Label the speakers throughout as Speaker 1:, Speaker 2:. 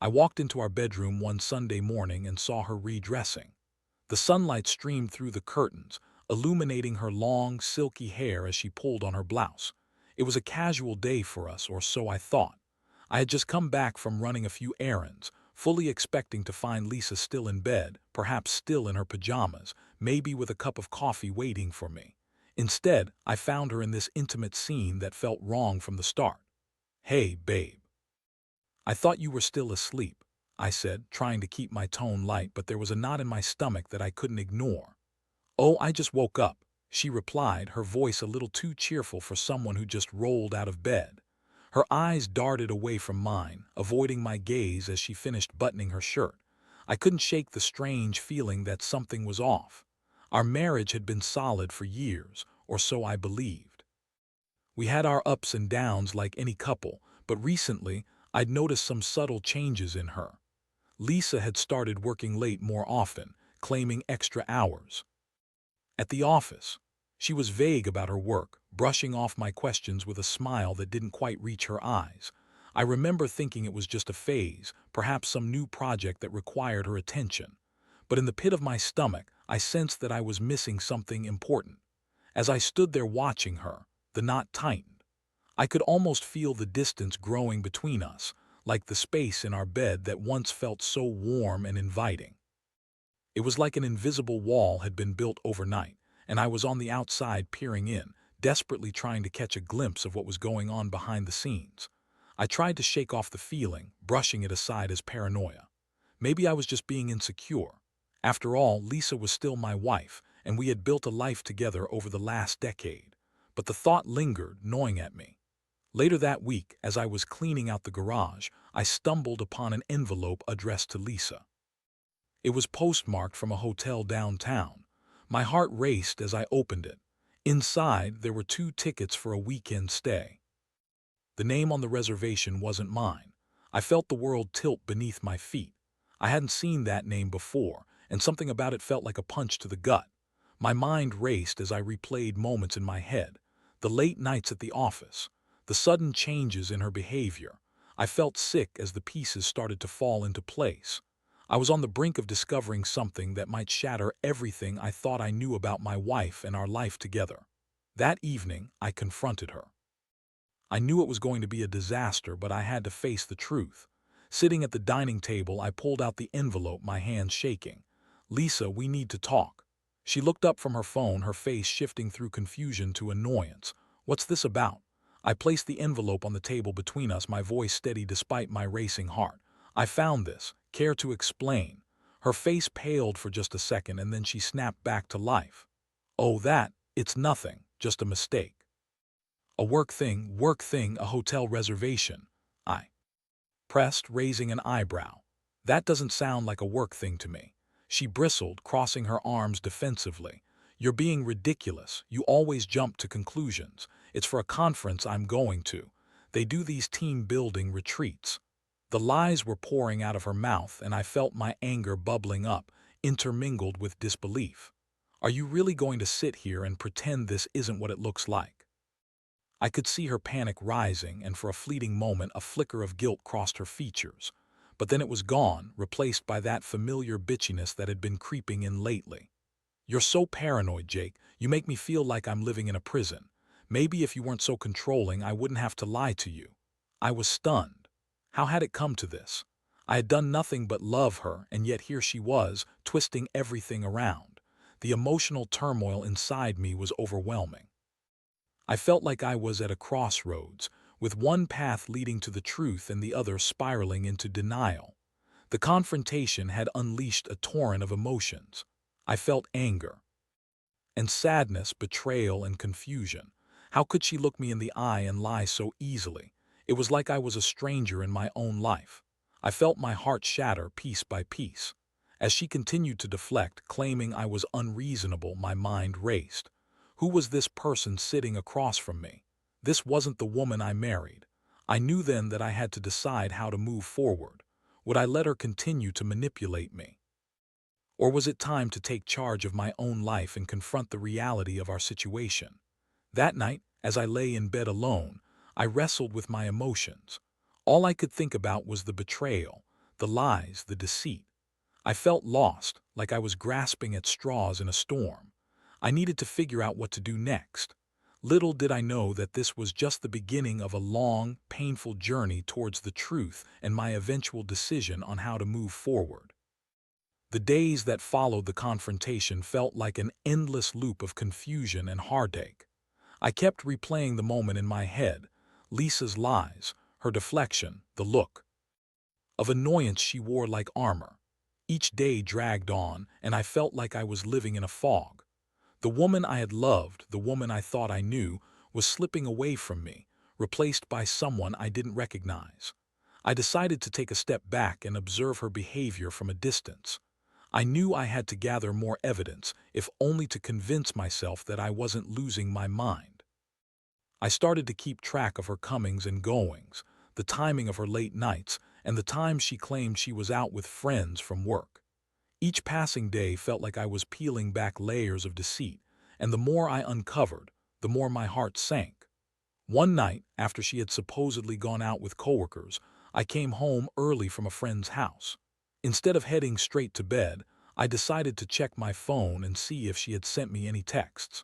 Speaker 1: I walked into our bedroom one Sunday morning and saw her redressing. The sunlight streamed through the curtains, illuminating her long, silky hair as she pulled on her blouse. It was a casual day for us, or so I thought. I had just come back from running a few errands, fully expecting to find Lisa still in bed, perhaps still in her pajamas, maybe with a cup of coffee waiting for me. Instead, I found her in this intimate scene that felt wrong from the start. "Hey, babe. I thought you were still asleep," I said, trying to keep my tone light, but there was a knot in my stomach that I couldn't ignore. "Oh, I just woke up," she replied, her voice a little too cheerful for someone who just rolled out of bed. Her eyes darted away from mine, avoiding my gaze as she finished buttoning her shirt. I couldn't shake the strange feeling that something was off. Our marriage had been solid for years, or so I believed. We had our ups and downs like any couple, but recently I'd noticed some subtle changes in her. Lisa had started working late more often, claiming extra hours. At the office, she was vague about her work, brushing off my questions with a smile that didn't quite reach her eyes. I remember thinking it was just a phase, perhaps some new project that required her attention. But in the pit of my stomach, I sensed that I was missing something important. As I stood there watching her, the knot tightened. I could almost feel the distance growing between us, like the space in our bed that once felt so warm and inviting. It was like an invisible wall had been built overnight, and I was on the outside peering in, desperately trying to catch a glimpse of what was going on behind the scenes. I tried to shake off the feeling, brushing it aside as paranoia. Maybe I was just being insecure. After all, Lisa was still my wife, and we had built a life together over the last decade. But the thought lingered, gnawing at me. Later that week, as I was cleaning out the garage, I stumbled upon an envelope addressed to Lisa. It was postmarked from a hotel downtown. My heart raced as I opened it. Inside, there were 2 tickets for a weekend stay. The name on the reservation wasn't mine. I felt the world tilt beneath my feet. I hadn't seen that name before, and something about it felt like a punch to the gut. My mind raced as I replayed moments in my head. The late nights at the office, the sudden changes in her behavior. I felt sick as the pieces started to fall into place. I was on the brink of discovering something that might shatter everything I thought I knew about my wife and our life together. That evening, I confronted her. I knew it was going to be a disaster, but I had to face the truth. Sitting at the dining table, I pulled out the envelope, my hands shaking. "Lisa, we need to talk." She looked up from her phone, her face shifting through confusion to annoyance. "What's this about?" I placed the envelope on the table between us, my voice steady despite my racing heart. "I found this. Care to explain?" Her face paled for just a second, and then she snapped back to life. "Oh, it's nothing, just a mistake." "A work thing, a hotel reservation," I pressed, raising an eyebrow. "That doesn't sound like a work thing to me." She bristled, crossing her arms defensively. "You're being ridiculous. You always jump to conclusions. It's for a conference I'm going to. They do these team-building retreats." The lies were pouring out of her mouth, and I felt my anger bubbling up, intermingled with disbelief. "Are you really going to sit here and pretend this isn't what it looks like?" I could see her panic rising, and for a fleeting moment a flicker of guilt crossed her features. But then it was gone, replaced by that familiar bitchiness that had been creeping in lately. "You're so paranoid, Jake. You make me feel like I'm living in a prison. Maybe if you weren't so controlling, I wouldn't have to lie to you." I was stunned. How had it come to this? I had done nothing but love her, and yet here she was, twisting everything around. The emotional turmoil inside me was overwhelming. I felt like I was at a crossroads, with one path leading to the truth and the other spiraling into denial. The confrontation had unleashed a torrent of emotions. I felt anger and sadness, betrayal and confusion. How could she look me in the eye and lie so easily? It was like I was a stranger in my own life. I felt my heart shatter piece by piece. As she continued to deflect, claiming I was unreasonable, my mind raced. Who was this person sitting across from me? This wasn't the woman I married. I knew then that I had to decide how to move forward. Would I let her continue to manipulate me? Or was it time to take charge of my own life and confront the reality of our situation? That night, as I lay in bed alone, I wrestled with my emotions. All I could think about was the betrayal, The lies, the deceit. I felt lost, like I was grasping at straws in a storm. I needed to figure out what to do next. Little did I know that this was just the beginning of a long, painful journey towards the truth and my eventual decision on how to move forward. The days that followed the confrontation felt like an endless loop of confusion and heartache. I kept replaying the moment in my head, Lisa's lies, her deflection, the look of annoyance she wore like armor. Each day dragged on, and I felt like I was living in a fog. The woman I had loved, the woman I thought I knew, was slipping away from me, replaced by someone I didn't recognize. I decided to take a step back and observe her behavior from a distance. I knew I had to gather more evidence, if only to convince myself that I wasn't losing my mind. I started to keep track of her comings and goings, the timing of her late nights, and the times she claimed she was out with friends from work. Each passing day felt like I was peeling back layers of deceit, and the more I uncovered, the more my heart sank. One night, after she had supposedly gone out with coworkers, I came home early from a friend's house. Instead of heading straight to bed, I decided to check my phone and see if she had sent me any texts.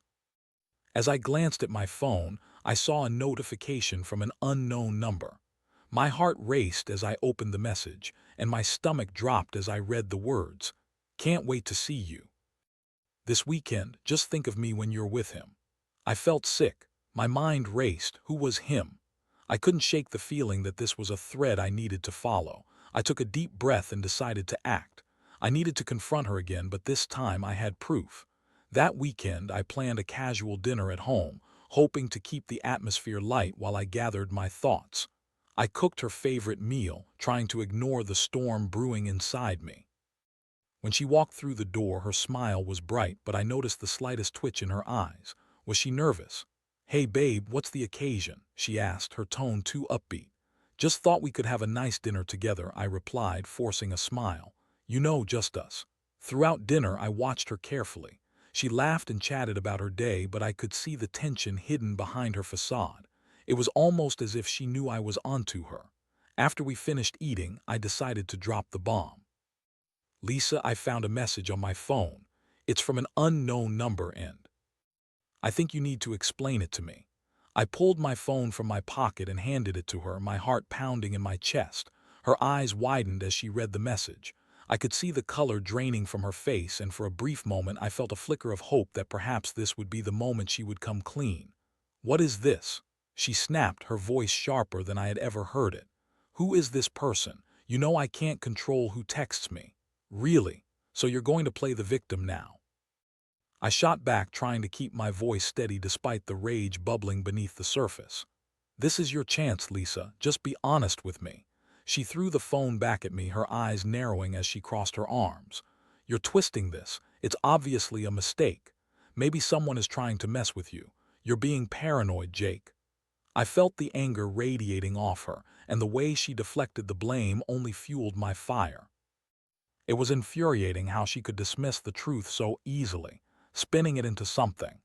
Speaker 1: As I glanced at my phone, I saw a notification from an unknown number. My heart raced as I opened the message, and my stomach dropped as I read the words, "Can't wait to see you. This weekend, just think of me when you're with him." I felt sick. My mind raced. Who was him? I couldn't shake the feeling that this was a thread I needed to follow. I took a deep breath and decided to act. I needed to confront her again, but this time I had proof. That weekend, I planned a casual dinner at home, hoping to keep the atmosphere light while I gathered my thoughts. I cooked her favorite meal, trying to ignore the storm brewing inside me. When she walked through the door, her smile was bright, but I noticed the slightest twitch in her eyes. Was she nervous? "Hey babe, what's the occasion?" she asked, her tone too upbeat. "Just thought we could have a nice dinner together," I replied, forcing a smile. "You know, just us." Throughout dinner, I watched her carefully. She laughed and chatted about her day, but I could see the tension hidden behind her facade. It was almost as if she knew I was onto her. After we finished eating, I decided to drop the bomb. "Lisa, I found a message on my phone. It's from an unknown number and I think you need to explain it to me." I pulled my phone from my pocket and handed it to her, my heart pounding in my chest. Her eyes widened as she read the message. I could see the color draining from her face, and for a brief moment I felt a flicker of hope that perhaps this would be the moment she would come clean. "What is this?" she snapped, her voice sharper than I had ever heard it. "Who is this person? You know I can't control who texts me." "Really? So you're going to play the victim now?" I shot back, trying to keep my voice steady despite the rage bubbling beneath the surface. "This is your chance, Lisa. Just be honest with me." She threw the phone back at me, her eyes narrowing as she crossed her arms. "You're twisting this. It's obviously a mistake. Maybe someone is trying to mess with you. You're being paranoid, Jake." I felt the anger radiating off her, and the way she deflected the blame only fueled my fire. It was infuriating how she could dismiss the truth so easily, spinning it into something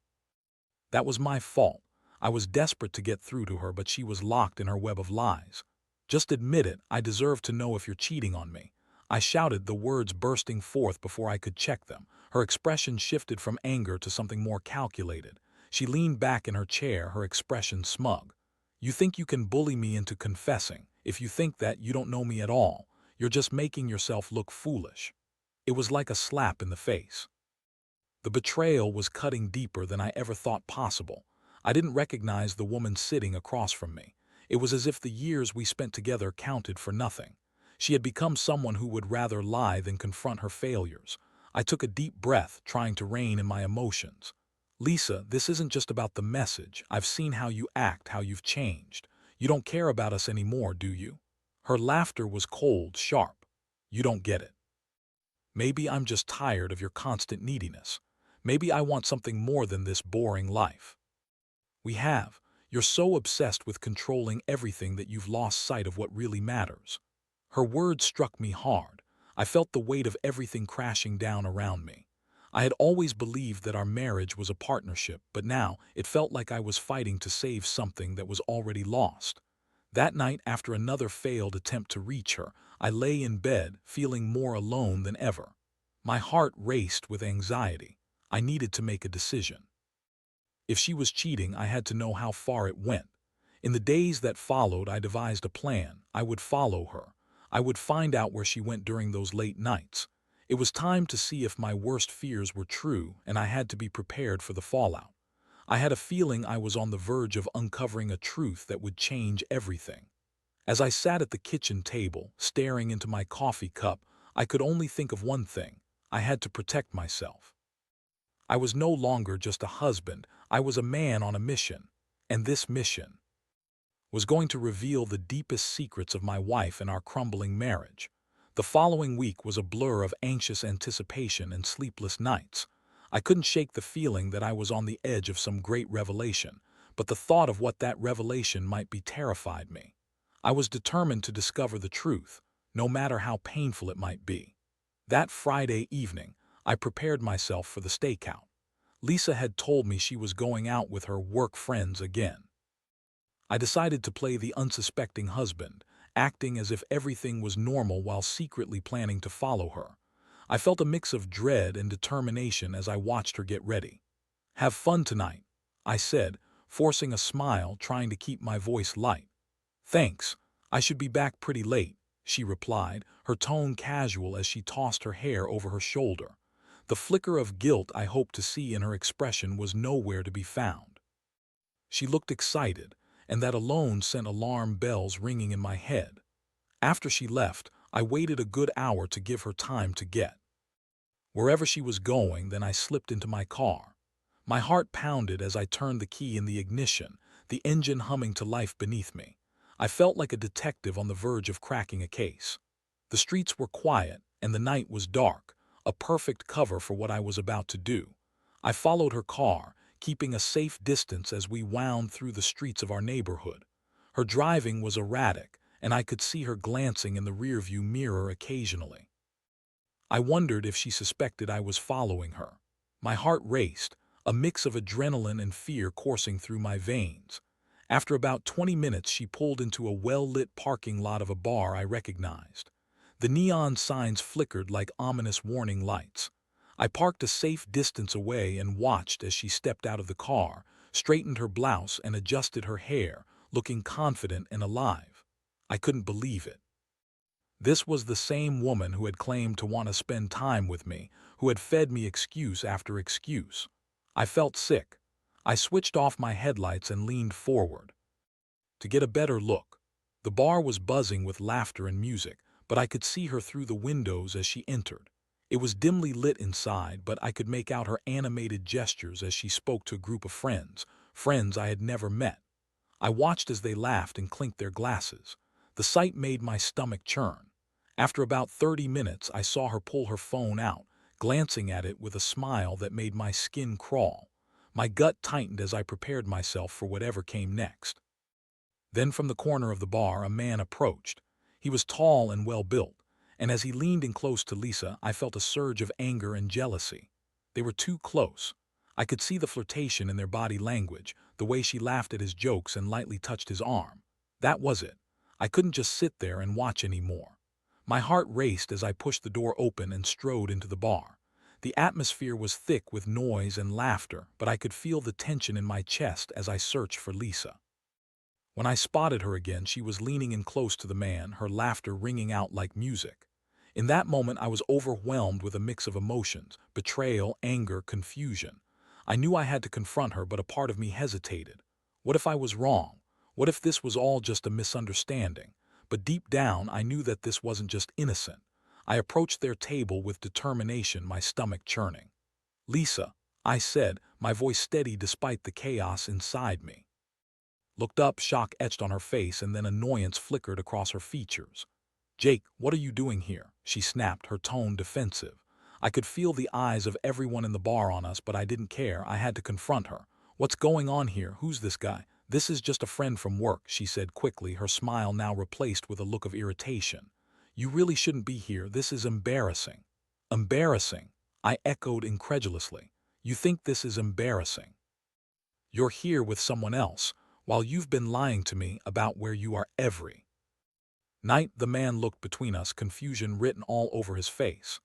Speaker 1: that was my fault. I was desperate to get through to her, but she was locked in her web of lies. "Just admit it. I deserve to know if you're cheating on me." I shouted, the words bursting forth before I could check them. Her expression shifted from anger to something more calculated. She leaned back in her chair, her expression smug. "You think you can bully me into confessing? If you think that, you don't know me at all. You're just making yourself look foolish." It was like a slap in the face. The betrayal was cutting deeper than I ever thought possible. I didn't recognize the woman sitting across from me. It was as if the years we spent together counted for nothing. She had become someone who would rather lie than confront her failures. I took a deep breath, trying to rein in my emotions. "Lisa, this isn't just about the message. I've seen how you act, how you've changed. You don't care about us anymore, do you?" Her laughter was cold, sharp. "You don't get it. Maybe I'm just tired of your constant neediness. Maybe I want something more than this boring life we have. You're so obsessed with controlling everything that you've lost sight of what really matters." Her words struck me hard. I felt the weight of everything crashing down around me. I had always believed that our marriage was a partnership, but now it felt like I was fighting to save something that was already lost. That night, after another failed attempt to reach her, I lay in bed, feeling more alone than ever. My heart raced with anxiety. I needed to make a decision. If she was cheating, I had to know how far it went. In the days that followed, I devised a plan. I would follow her. I would find out where she went during those late nights. It was time to see if my worst fears were true, and I had to be prepared for the fallout. I had a feeling I was on the verge of uncovering a truth that would change everything. As I sat at the kitchen table, staring into my coffee cup, I could only think of one thing. I had to protect myself. I was no longer just a husband, I was a man on a mission. And this mission was going to reveal the deepest secrets of my wife and our crumbling marriage. The following week was a blur of anxious anticipation and sleepless nights. I couldn't shake the feeling that I was on the edge of some great revelation, but the thought of what that revelation might be terrified me. I was determined to discover the truth, no matter how painful it might be. That Friday evening, I prepared myself for the stakeout. Lisa had told me she was going out with her work friends again. I decided to play the unsuspecting husband, acting as if everything was normal while secretly planning to follow her. I felt a mix of dread and determination as I watched her get ready. "Have fun tonight," I said, forcing a smile, trying to keep my voice light. "Thanks. I should be back pretty late," she replied, her tone casual as she tossed her hair over her shoulder. The flicker of guilt I hoped to see in her expression was nowhere to be found. She looked excited, and that alone sent alarm bells ringing in my head. After she left, I waited a good hour to give her time to get wherever she was going, then I slipped into my car. My heart pounded as I turned the key in the ignition, the engine humming to life beneath me. I felt like a detective on the verge of cracking a case. The streets were quiet, and the night was dark, a perfect cover for what I was about to do. I followed her car, keeping a safe distance as we wound through the streets of our neighborhood. Her driving was erratic, and I could see her glancing in the rearview mirror occasionally. I wondered if she suspected I was following her. My heart raced, a mix of adrenaline and fear coursing through my veins. After about 20 minutes, she pulled into a well-lit parking lot of a bar I recognized. The neon signs flickered like ominous warning lights. I parked a safe distance away and watched as she stepped out of the car, straightened her blouse and adjusted her hair, looking confident and alive. I couldn't believe it. This was the same woman who had claimed to want to spend time with me, who had fed me excuse after excuse. I felt sick. I switched off my headlights and leaned forward to get a better look. The bar was buzzing with laughter and music, but I could see her through the windows as she entered. It was dimly lit inside, but I could make out her animated gestures as she spoke to a group of friends I had never met. I watched as they laughed and clinked their glasses. The sight made my stomach churn. After about 30 minutes, I saw her pull her phone out, glancing at it with a smile that made my skin crawl. My gut tightened as I prepared myself for whatever came next. Then from the corner of the bar, a man approached. He was tall and well-built, and as he leaned in close to Lisa, I felt a surge of anger and jealousy. They were too close. I could see the flirtation in their body language, the way she laughed at his jokes and lightly touched his arm. That was it. I couldn't just sit there and watch anymore. My heart raced as I pushed the door open and strode into the bar. The atmosphere was thick with noise and laughter, but I could feel the tension in my chest as I searched for Lisa. When I spotted her again, she was leaning in close to the man, her laughter ringing out like music. In that moment, I was overwhelmed with a mix of emotions: betrayal, anger, confusion. I knew I had to confront her, but a part of me hesitated. What if I was wrong? What if this was all just a misunderstanding? But deep down, I knew that this wasn't just innocent. I approached their table with determination, my stomach churning. "Lisa," I said, my voice steady despite the chaos inside me. Looked up, shock etched on her face, and then annoyance flickered across her features. "Jake, what are you doing here?" she snapped, her tone defensive. I could feel the eyes of everyone in the bar on us, but I didn't care. I had to confront her. "What's going on here? Who's this guy?" "This is just a friend from work," she said quickly, her smile now replaced with a look of irritation. "You really shouldn't be here. This is embarrassing." "Embarrassing?" I echoed incredulously. "You think this is embarrassing? You're here with someone else. while you've been lying to me about where you are every night." The man looked between us, confusion written all over his face.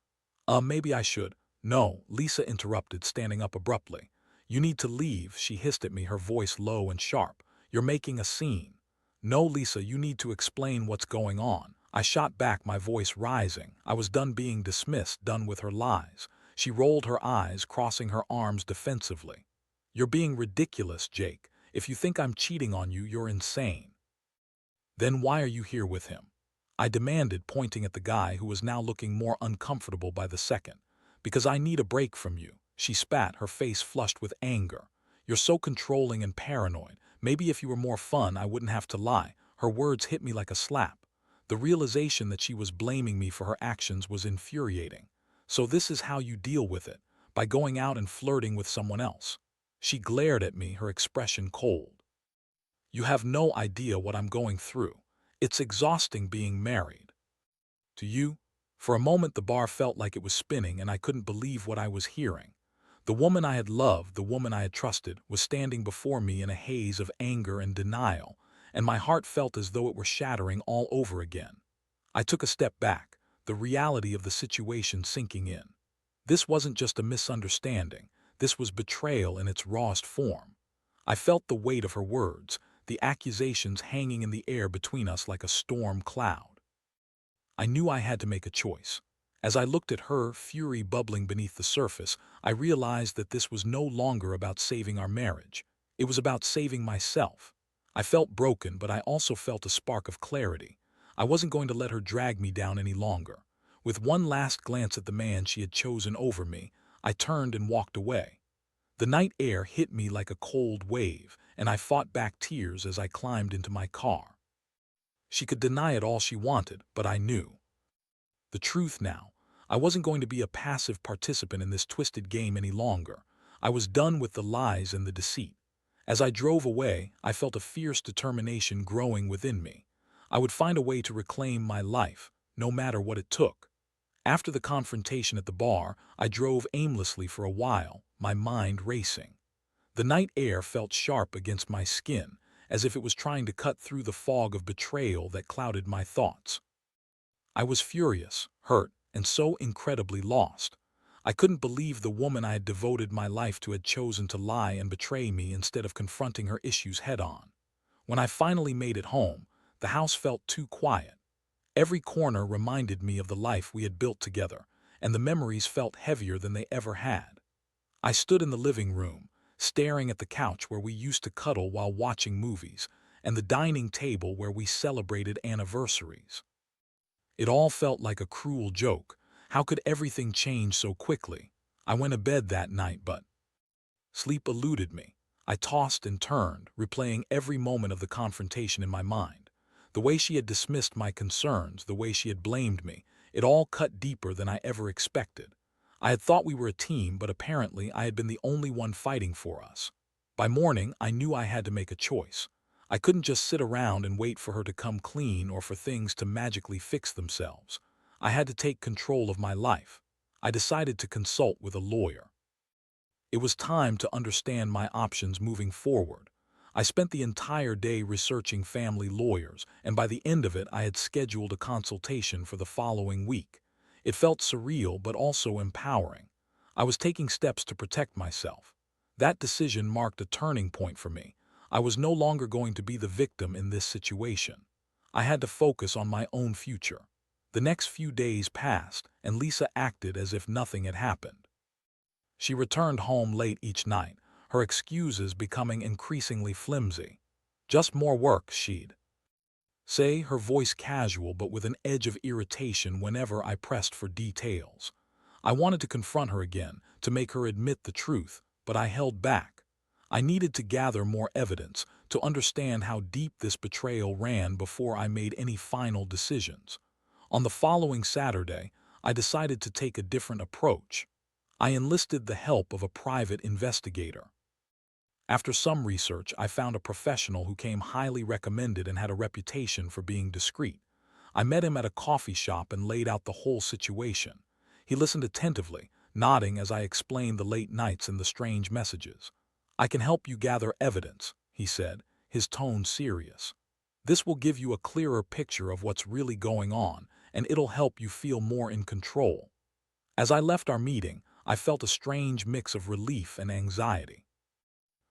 Speaker 1: Maybe I should." "No," Lisa interrupted, standing up abruptly. "You need to leave," she hissed at me, her voice low and sharp. "You're making a scene." "No, Lisa, you need to explain what's going on." I shot back, my voice rising. I was done being dismissed, done with her lies. She rolled her eyes, crossing her arms defensively. "You're being ridiculous, Jake. If you think I'm cheating on you, you're insane." "Then why are you here with him?" I demanded, pointing at the guy who was now looking more uncomfortable by the second. "Because I need a break from you," she spat, her face flushed with anger. "You're so controlling and paranoid. Maybe if you were more fun, I wouldn't have to lie." Her words hit me like a slap. The realization that she was blaming me for her actions was infuriating. "So this is how you deal with it, by going out and flirting with someone else?" She glared at me, her expression cold. "You have no idea what I'm going through. It's exhausting being married to you." For a moment the bar felt like it was spinning, and I couldn't believe what I was hearing. The woman I had loved, the woman I had trusted, was standing before me in a haze of anger and denial, and my heart felt as though it were shattering all over again. I took a step back, the reality of the situation sinking in. This wasn't just a misunderstanding, this was betrayal in its rawest form. I felt the weight of her words, the accusations hanging in the air between us like a storm cloud. I knew I had to make a choice. As I looked at her, fury bubbling beneath the surface, I realized that this was no longer about saving our marriage. It was about saving myself. I felt broken, but I also felt a spark of clarity. I wasn't going to let her drag me down any longer. With one last glance at the man she had chosen over me, I turned and walked away. The night air hit me like a cold wave, and I fought back tears as I climbed into my car. She could deny it all she wanted, but I knew the truth now. I wasn't going to be a passive participant in this twisted game any longer. I was done with the lies and the deceit. As I drove away, I felt a fierce determination growing within me. I would find a way to reclaim my life, no matter what it took. After the confrontation at the bar, I drove aimlessly for a while, my mind racing. The night air felt sharp against my skin, as if it was trying to cut through the fog of betrayal that clouded my thoughts. I was furious, hurt, and so incredibly lost. I couldn't believe the woman I had devoted my life to had chosen to lie and betray me instead of confronting her issues head-on. When I finally made it home, the house felt too quiet. Every corner reminded me of the life we had built together, and the memories felt heavier than they ever had. I stood in the living room, staring at the couch where we used to cuddle while watching movies, and the dining table where we celebrated anniversaries. It all felt like a cruel joke. How could everything change so quickly? I went to bed that night, but sleep eluded me. I tossed and turned, replaying every moment of the confrontation in my mind. The way she had dismissed my concerns, the way she had blamed me, it all cut deeper than I ever expected. I had thought we were a team, but apparently I had been the only one fighting for us. By morning, I knew I had to make a choice. I couldn't just sit around and wait for her to come clean or for things to magically fix themselves. I had to take control of my life. I decided to consult with a lawyer. It was time to understand my options moving forward. I spent the entire day researching family lawyers, and by the end of it I had scheduled a consultation for the following week. It felt surreal but also empowering. I was taking steps to protect myself. That decision marked a turning point for me. I was no longer going to be the victim in this situation. I had to focus on my own future. The next few days passed, and Lisa acted as if nothing had happened. She returned home late each night, her excuses becoming increasingly flimsy. "Just more work," she'd say, her voice casual but with an edge of irritation whenever I pressed for details. I wanted to confront her again, to make her admit the truth, but I held back. I needed to gather more evidence, to understand how deep this betrayal ran before I made any final decisions. On the following Saturday, I decided to take a different approach. I enlisted the help of a private investigator. After some research, I found a professional who came highly recommended and had a reputation for being discreet. I met him at a coffee shop and laid out the whole situation. He listened attentively, nodding as I explained the late nights and the strange messages. "I can help you gather evidence," he said, his tone serious. "This will give you a clearer picture of what's really going on, and it'll help you feel more in control." As I left our meeting, I felt a strange mix of relief and anxiety.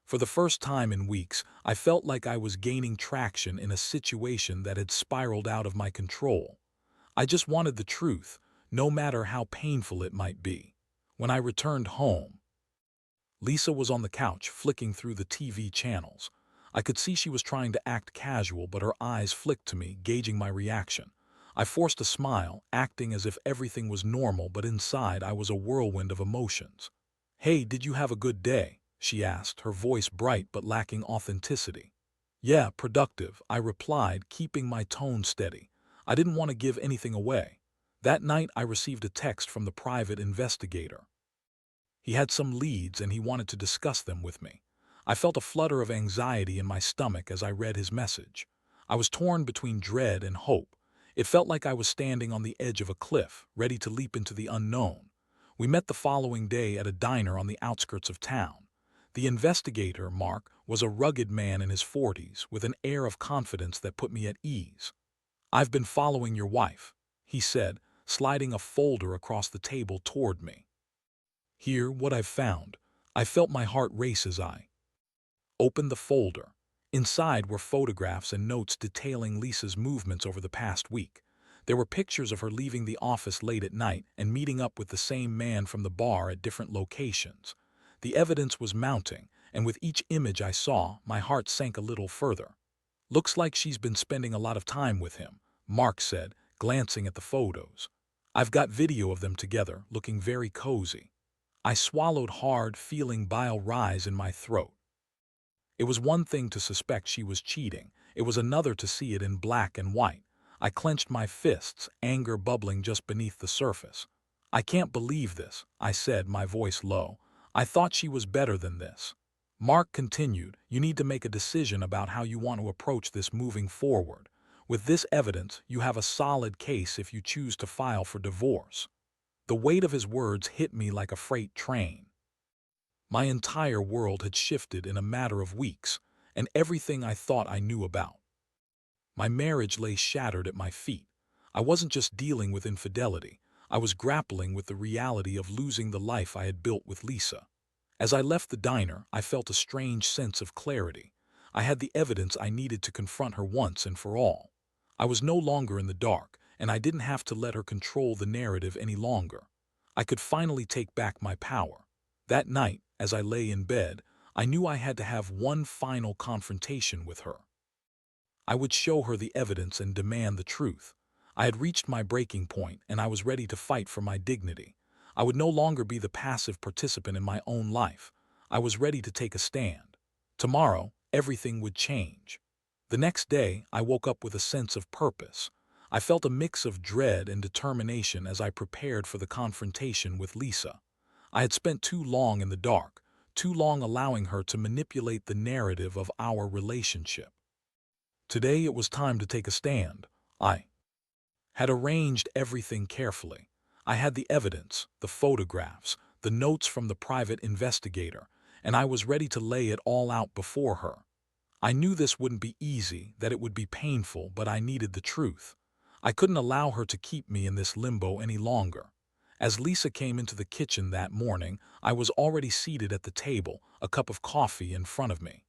Speaker 1: For the first time in weeks, I felt like I was gaining traction in a situation that had spiraled out of my control. I just wanted the truth, no matter how painful it might be. When I returned home, Lisa was on the couch, flicking through the TV channels. I could see she was trying to act casual, but her eyes flicked to me, gauging my reaction. I forced a smile, acting as if everything was normal, but inside I was a whirlwind of emotions. "Hey, did you have a good day?" she asked, her voice bright but lacking authenticity. "Yeah, productive," I replied, keeping my tone steady. I didn't want to give anything away. That night I received a text from the private investigator. He had some leads and he wanted to discuss them with me. I felt a flutter of anxiety in my stomach as I read his message. I was torn between dread and hope. It felt like I was standing on the edge of a cliff, ready to leap into the unknown. We met the following day at a diner on the outskirts of town. The investigator, Mark, was a rugged man in his 40s with an air of confidence that put me at ease. "I've been following your wife," he said, sliding a folder across the table toward me. "Here, what I've found." I felt my heart race as I opened the folder. Inside were photographs and notes detailing Lisa's movements over the past week. There were pictures of her leaving the office late at night and meeting up with the same man from the bar at different locations. The evidence was mounting, and with each image I saw, my heart sank a little further. "Looks like she's been spending a lot of time with him," Mark said, glancing at the photos. "I've got video of them together, looking very cozy." I swallowed hard, feeling bile rise in my throat. It was one thing to suspect she was cheating. It was another to see it in black and white. I clenched my fists, anger bubbling just beneath the surface. "I can't believe this," I said, my voice low. "I thought she was better than this." Mark continued, "You need to make a decision about how you want to approach this moving forward. With this evidence, you have a solid case if you choose to file for divorce." The weight of his words hit me like a freight train. My entire world had shifted in a matter of weeks, and everything I thought I knew about my marriage lay shattered at my feet. I wasn't just dealing with infidelity. I was grappling with the reality of losing the life I had built with Lisa. As I left the diner, I felt a strange sense of clarity. I had the evidence I needed to confront her once and for all. I was no longer in the dark, and I didn't have to let her control the narrative any longer. I could finally take back my power. That night, as I lay in bed, I knew I had to have one final confrontation with her. I would show her the evidence and demand the truth. I had reached my breaking point, and I was ready to fight for my dignity. I would no longer be the passive participant in my own life. I was ready to take a stand. Tomorrow, everything would change. The next day, I woke up with a sense of purpose. I felt a mix of dread and determination as I prepared for the confrontation with Lisa. I had spent too long in the dark, too long allowing her to manipulate the narrative of our relationship. Today it was time to take a stand. I had arranged everything carefully. I had the evidence, the photographs, the notes from the private investigator, and I was ready to lay it all out before her. I knew this wouldn't be easy, that it would be painful, but I needed the truth. I couldn't allow her to keep me in this limbo any longer. As Lisa came into the kitchen that morning, I was already seated at the table, a cup of coffee in front of me.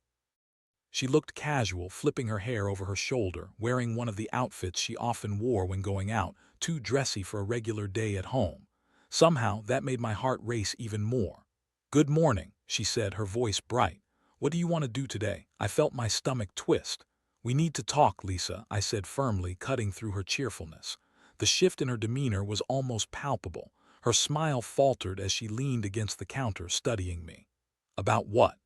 Speaker 1: She looked casual, flipping her hair over her shoulder, wearing one of the outfits she often wore when going out, too dressy for a regular day at home. Somehow, that made my heart race even more. "Good morning," she said, her voice bright. "What do you want to do today?" I felt my stomach twist. "We need to talk, Lisa," I said firmly, cutting through her cheerfulness. The shift in her demeanor was almost palpable. Her smile faltered as she leaned against the counter, studying me. "About what?"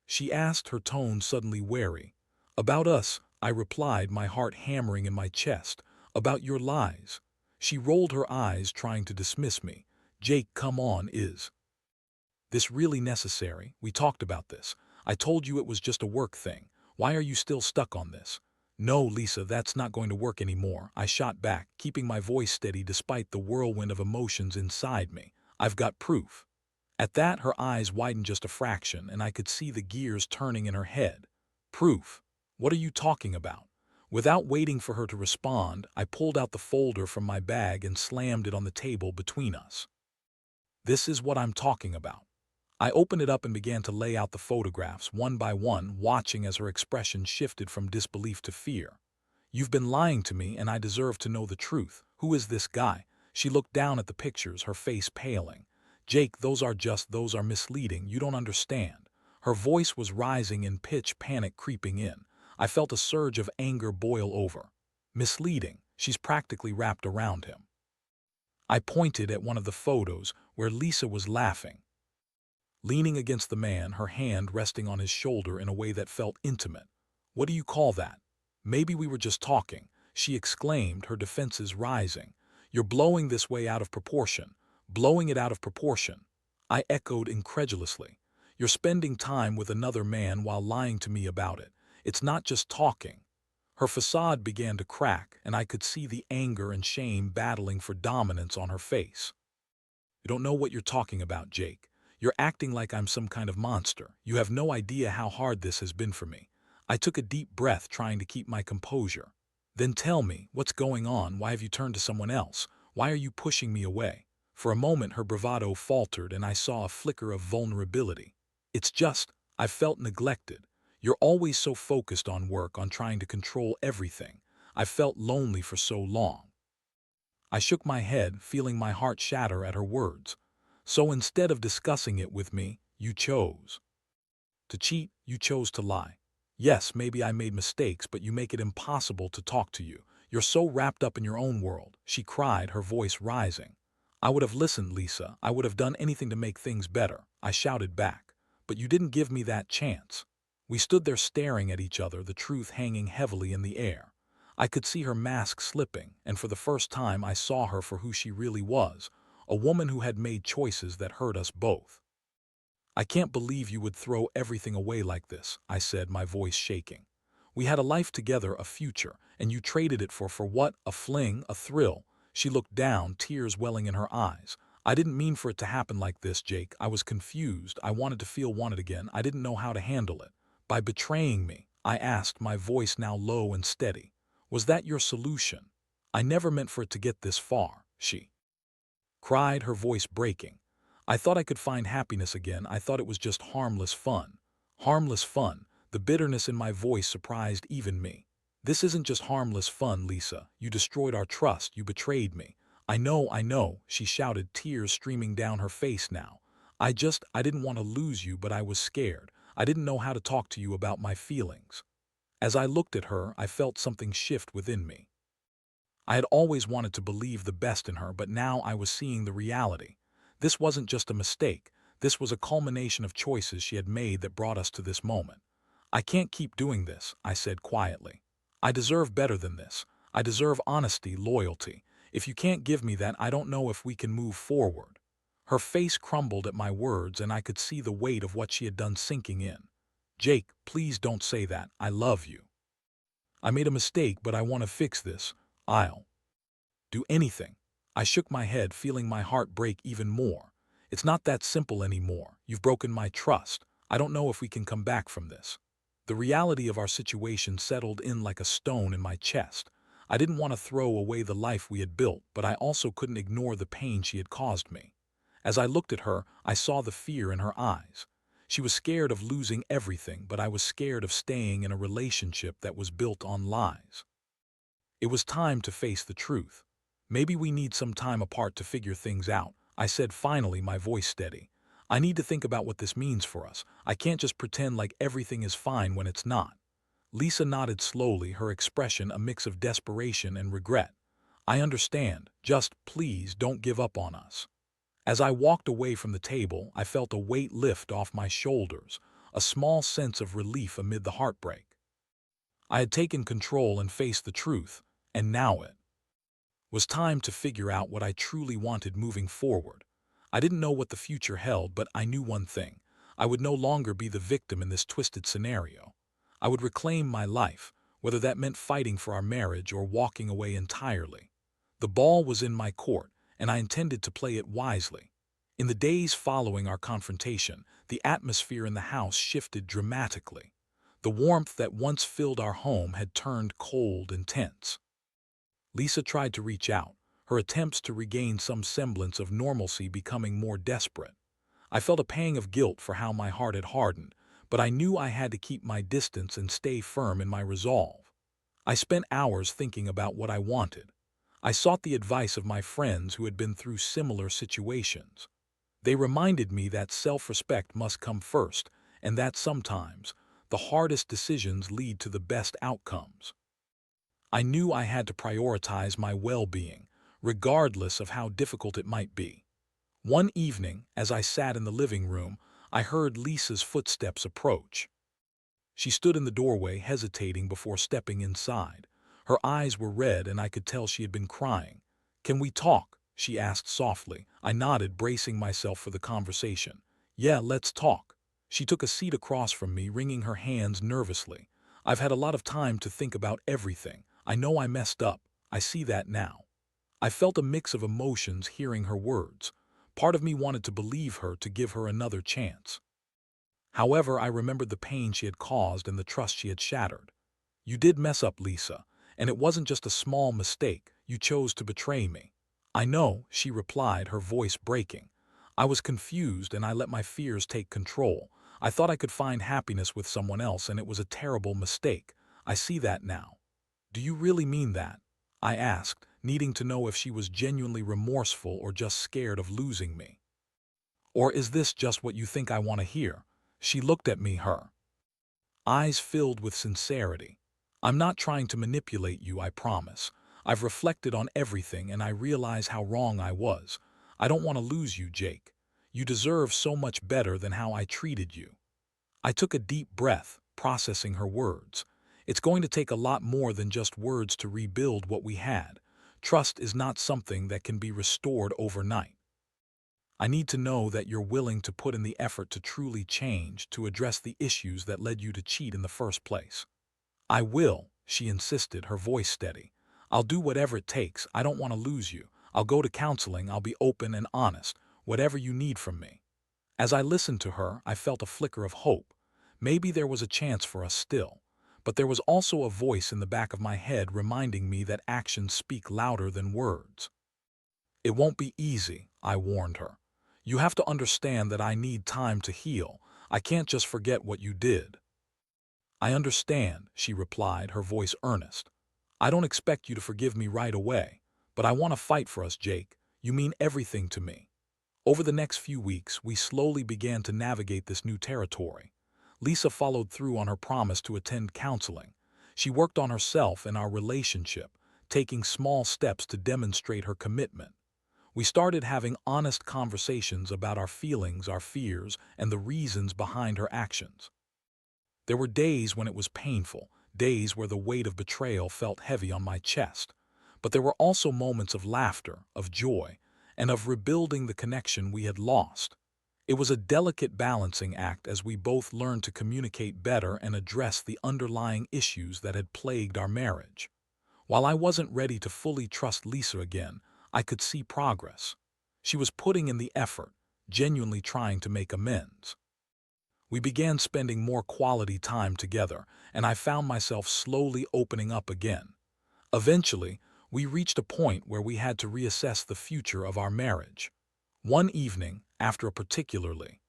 Speaker 1: she asked, her tone suddenly wary. "About us," I replied, my heart hammering in my chest. "About your lies." She rolled her eyes, trying to dismiss me. "Jake, come on, is this really necessary? We talked about this. I told you it was just a work thing. Why are you still stuck on this?" "No, Lisa, that's not going to work anymore," I shot back, keeping my voice steady despite the whirlwind of emotions inside me. "I've got proof." At that, her eyes widened just a fraction, and I could see the gears turning in her head. Proof. What are you talking about? Without waiting for her to respond, I pulled out the folder from my bag and slammed it on the table between us. This is what I'm talking about. I opened it up and began to lay out the photographs one by one, watching as her expression shifted from disbelief to fear. You've been lying to me, and I deserve to know the truth. Who is this guy? She looked down at the pictures, her face paling. Jake, those are misleading. You don't understand. Her voice was rising in pitch, panic creeping in. I felt a surge of anger boil over. Misleading. She's practically wrapped around him. I pointed at one of the photos where Lisa was laughing, leaning against the man, her hand resting on his shoulder in a way that felt intimate. What do you call that? Maybe we were just talking, she exclaimed, her defenses rising. You're blowing this way out of proportion. Blowing it out of proportion. I echoed incredulously. You're spending time with another man while lying to me about it. It's not just talking. Her facade began to crack, and I could see the anger and shame battling for dominance on her face. You don't know what you're talking about, Jake. You're acting like I'm some kind of monster. You have no idea how hard this has been for me. I took a deep breath, trying to keep my composure. Then tell me, what's going on? Why have you turned to someone else? Why are you pushing me away? For a moment her bravado faltered, and I saw a flicker of vulnerability. It's just, I felt neglected. You're always so focused on work, on trying to control everything. I felt lonely for so long. I shook my head, feeling my heart shatter at her words. So instead of discussing it with me, you chose to cheat, you chose to lie. Yes, maybe I made mistakes, but you make it impossible to talk to you. You're so wrapped up in your own world, she cried, her voice rising. I would have listened, Lisa. I would have done anything to make things better, I shouted back. But you didn't give me that chance. We stood there staring at each other, the truth hanging heavily in the air. I could see her mask slipping, and for the first time I saw her for who she really was, a woman who had made choices that hurt us both. I can't believe you would throw everything away like this, I said, my voice shaking. We had a life together, a future, and you traded it for what? A fling, a thrill. She looked down, tears welling in her eyes. I didn't mean for it to happen like this, Jake. I was confused. I wanted to feel wanted again. I didn't know how to handle it. By betraying me, I asked, my voice now low and steady. Was that your solution? I never meant for it to get this far, she cried, her voice breaking. I thought I could find happiness again. I thought it was just harmless fun. Harmless fun. The bitterness in my voice surprised even me. This isn't just harmless fun, Lisa. You destroyed our trust. You betrayed me. I know, she shouted, tears streaming down her face now. I didn't want to lose you, but I was scared. I didn't know how to talk to you about my feelings. As I looked at her, I felt something shift within me. I had always wanted to believe the best in her, but now I was seeing the reality. This wasn't just a mistake. This was a culmination of choices she had made that brought us to this moment. I can't keep doing this, I said quietly. I deserve better than this. I deserve honesty, loyalty. If you can't give me that, I don't know if we can move forward. Her face crumbled at my words, and I could see the weight of what she had done sinking in. Jake, please don't say that. I love you. I made a mistake, but I want to fix this. I'll do anything. I shook my head, feeling my heart break even more. It's not that simple anymore. You've broken my trust. I don't know if we can come back from this. The reality of our situation settled in like a stone in my chest. I didn't want to throw away the life we had built, but I also couldn't ignore the pain she had caused me. As I looked at her, I saw the fear in her eyes. She was scared of losing everything, but I was scared of staying in a relationship that was built on lies. It was time to face the truth. Maybe we need some time apart to figure things out, I said finally, my voice steady. I need to think about what this means for us. I can't just pretend like everything is fine when it's not. Lisa nodded slowly, her expression a mix of desperation and regret. I understand. Just please don't give up on us. As I walked away from the table, I felt a weight lift off my shoulders, a small sense of relief amid the heartbreak. I had taken control and faced the truth, and now it was time to figure out what I truly wanted moving forward. I didn't know what the future held, but I knew one thing. I would no longer be the victim in this twisted scenario. I would reclaim my life, whether that meant fighting for our marriage or walking away entirely. The ball was in my court, and I intended to play it wisely. In the days following our confrontation, the atmosphere in the house shifted dramatically. The warmth that once filled our home had turned cold and tense. Lisa tried to reach out, her attempts to regain some semblance of normalcy becoming more desperate. I felt a pang of guilt for how my heart had hardened, but I knew I had to keep my distance and stay firm in my resolve. I spent hours thinking about what I wanted. I sought the advice of my friends who had been through similar situations. They reminded me that self-respect must come first, and that sometimes the hardest decisions lead to the best outcomes. I knew I had to prioritize my well-being, regardless of how difficult it might be. One evening, as I sat in the living room, I heard Lisa's footsteps approach. She stood in the doorway, hesitating before stepping inside. Her eyes were red, and I could tell she had been crying. "Can we talk?" she asked softly. I nodded, bracing myself for the conversation. "Yeah, let's talk." She took a seat across from me, wringing her hands nervously. "I've had a lot of time to think about everything. I know I messed up. I see that now." I felt a mix of emotions hearing her words. Part of me wanted to believe her, to give her another chance. However, I remembered the pain she had caused and the trust she had shattered. "You did mess up, Lisa, and it wasn't just a small mistake. You chose to betray me." "I know," she replied, her voice breaking. "I was confused and I let my fears take control. I thought I could find happiness with someone else, and it was a terrible mistake. I see that now." "Do you really mean that?" I asked, needing to know if she was genuinely remorseful or just scared of losing me. "Or is this just what you think I want to hear?" She looked at me, her eyes filled with sincerity. "I'm not trying to manipulate you, I promise. I've reflected on everything and I realize how wrong I was. I don't want to lose you, Jake. You deserve so much better than how I treated you." I took a deep breath, processing her words. It's going to take a lot more than just words to rebuild what we had. Trust is not something that can be restored overnight. I need to know that you're willing to put in the effort to truly change, to address the issues that led you to cheat in the first place. "I will," she insisted, her voice steady. "I'll do whatever it takes. I don't want to lose you. I'll go to counseling. I'll be open and honest. Whatever you need from me." As I listened to her, I felt a flicker of hope. Maybe there was a chance for us still. But there was also a voice in the back of my head reminding me that actions speak louder than words. "It won't be easy," I warned her. "You have to understand that I need time to heal. I can't just forget what you did." "I understand," she replied, her voice earnest. "I don't expect you to forgive me right away, but I want to fight for us, Jake. You mean everything to me." Over the next few weeks, we slowly began to navigate this new territory. Lisa followed through on her promise to attend counseling. She worked on herself and our relationship, taking small steps to demonstrate her commitment. We started having honest conversations about our feelings, our fears, and the reasons behind her actions. There were days when it was painful, days where the weight of betrayal felt heavy on my chest. But there were also moments of laughter, of joy, and of rebuilding the connection we had lost. It was a delicate balancing act as we both learned to communicate better and address the underlying issues that had plagued our marriage. While I wasn't ready to fully trust Lisa again, I could see progress. She was putting in the effort, genuinely trying to make amends. We began spending more quality time together, and I found myself slowly opening up again. Eventually, we reached a point where we had to reassess the future of our marriage. One evening, after a particularly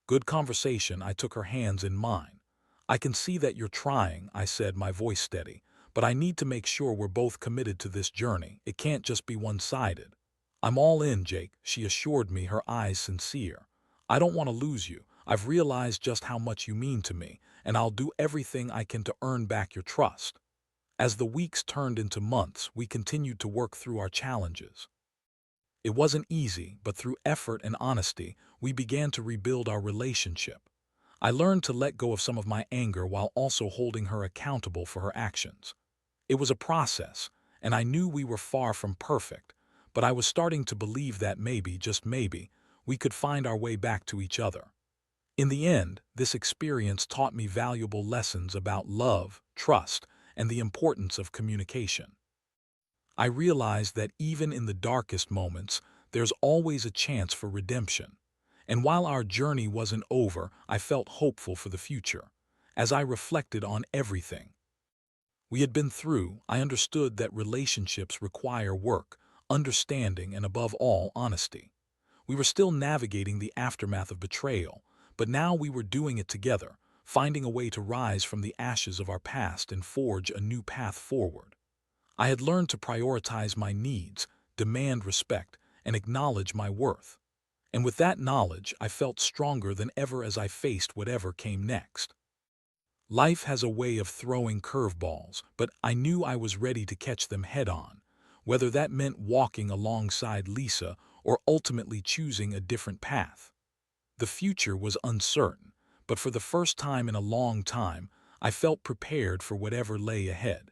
Speaker 1: good conversation, I took her hands in mine. "I can see that you're trying," I said, my voice steady, "but I need to make sure we're both committed to this journey. It can't just be one-sided." "I'm all in, Jake," she assured me, her eyes sincere. "I don't want to lose you. I've realized just how much you mean to me, and I'll do everything I can to earn back your trust." As the weeks turned into months, we continued to work through our challenges. It wasn't easy, but through effort and honesty, we began to rebuild our relationship. I learned to let go of some of my anger while also holding her accountable for her actions. It was a process, and I knew we were far from perfect, but I was starting to believe that maybe, just maybe, we could find our way back to each other. In the end, this experience taught me valuable lessons about love, trust, and the importance of communication. I realized that even in the darkest moments, there's always a chance for redemption. And while our journey wasn't over, I felt hopeful for the future. As I reflected on everything we had been through, I understood that relationships require work, understanding, and above all, honesty. We were still navigating the aftermath of betrayal, but now we were doing it together, finding a way to rise from the ashes of our past and forge a new path forward. I had learned to prioritize my needs, demand respect, and acknowledge my worth. And with that knowledge, I felt stronger than ever as I faced whatever came next. Life has a way of throwing curveballs, but I knew I was ready to catch them head on, whether that meant walking alongside Lisa or ultimately choosing a different path. The future was uncertain, but for the first time in a long time, I felt prepared for whatever lay ahead.